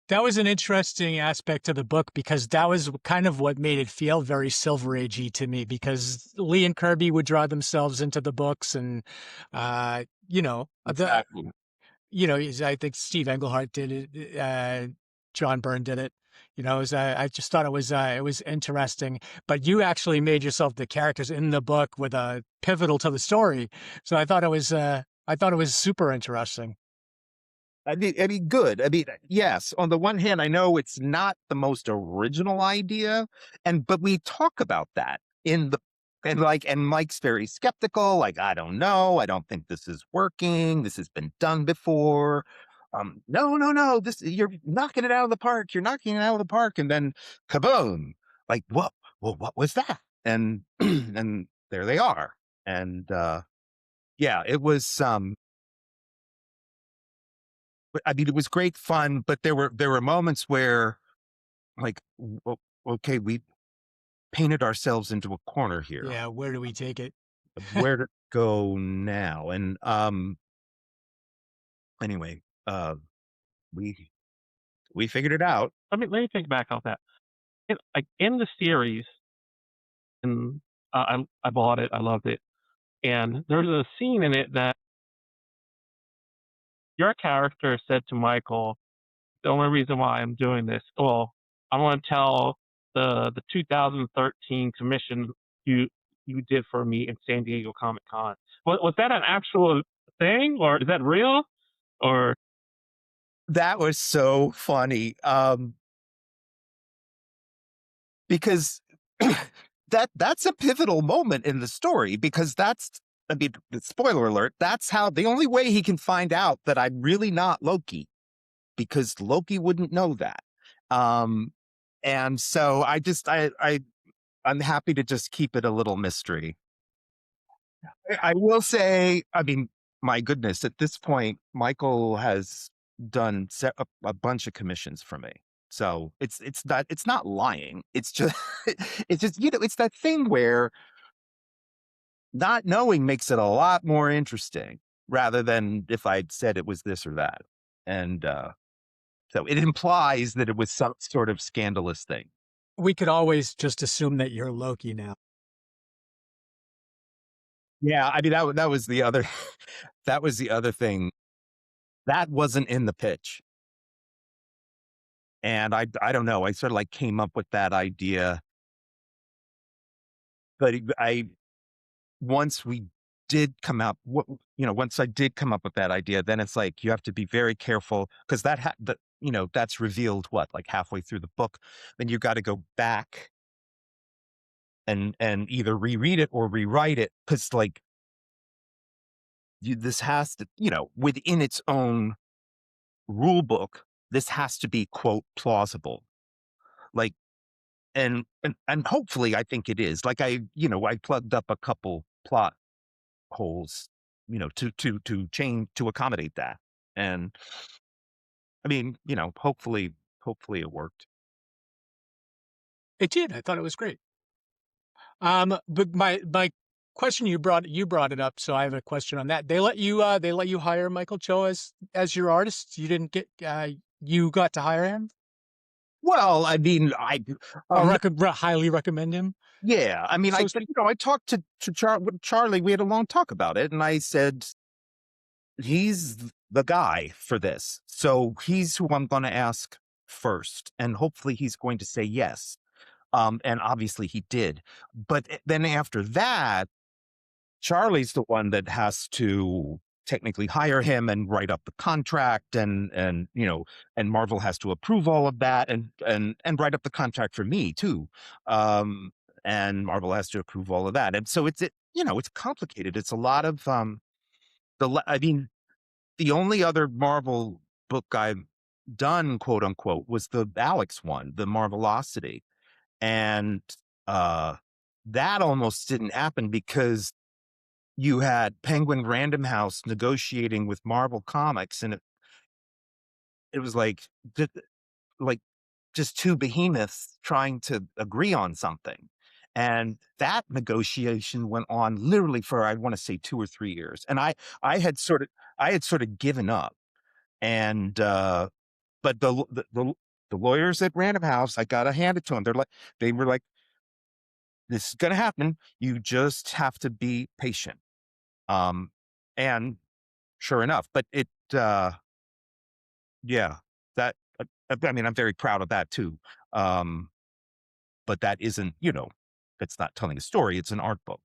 That was an interesting aspect to the book because that was kind of what made it feel very Silver Agey to me because Lee and Kirby would draw themselves into the books and the Exactly. I think Steve Englehart did it, John Byrne did it. I just thought it was interesting, but you actually made yourself the characters in the book with a pivotal to the story. So I thought it was super interesting. I mean, good. I mean, yes. On the one hand, I know it's not the most original idea, but we talk about that in the and Mike's very skeptical. Like, I don't know. I don't think this is working. This has been done before. No, no, no. This you're knocking it out of the park. You're knocking it out of the park, and then kaboom! Like, what? Well, what was that? And and there they are. And yeah, it was. But I mean, it was great fun, but there were moments where, like, okay, we painted ourselves into a corner here. Yeah, where do we take it? Where to go now? And anyway, we we figured it out. Let me think back on that. In the series, and I bought it, I loved it, and there's a scene in it that your character said to Michael, "The only reason why I'm doing this, well, I want to tell the 2013 commission you you did for me in San Diego Comic Con." Was that an actual thing, or is that real, or That was so funny, because that's a pivotal moment in the story because that's. I mean, spoiler alert. That's how the only way he can find out that I'm really not Loki because Loki wouldn't know that. Um, and so I'm happy to just keep it a little mystery. I will say, I mean, my goodness, at this point, Michael has done a bunch of commissions for me. So it's not lying. It's just it's just it's that thing where not knowing makes it a lot more interesting rather than if I'd said it was this or that. And so it implies that it was some sort of scandalous thing. We could always just assume that you're Loki now. Yeah, I mean that was the other that was the other thing. That wasn't in the pitch. And I don't know, I sort of like came up with that idea, but I once we did come out, once I did come up with that idea, then it's like you have to be very careful because that's revealed what like halfway through the book. Then you got to go back and either reread it or rewrite it because like this has to within its own rule book, this has to be quote plausible. Like and hopefully I think it is. Like I plugged up a couple plot holes, to change to accommodate that. And I mean, hopefully it worked. It did. I thought it was great. But my question you brought it up, so I have a question on that. They let you hire Michael Cho as your artist. You didn't get you got to hire him Well, I mean, or um, highly recommend him. yeah, I mean, So speak. I talked with Charlie. We had a long talk about it, and I said he's the guy for this, so he's who I'm going to ask first, and hopefully he's going to say yes. And obviously he did, but then after that, Charlie's the one that has to technically hire him and write up the contract and Marvel has to approve all of that and write up the contract for me too. And Marvel has to approve all of that. And so it's complicated. It's a lot of I mean, the only other Marvel book I've done, quote unquote, was the Alex one, the Marvelocity. And that almost didn't happen because you had Penguin Random House negotiating with Marvel Comics, and it was like just two behemoths trying to agree on something. And that negotiation went on literally for I want to say 2 or 3 years. And I had sort of given up. And but the lawyers at Random House, I gotta hand it to them. They were like, this is gonna happen. You just have to be patient. Um, and sure enough, but yeah, that, I mean, I'm very proud of that too. Um, but that isn't, it's not telling a story. It's an art book.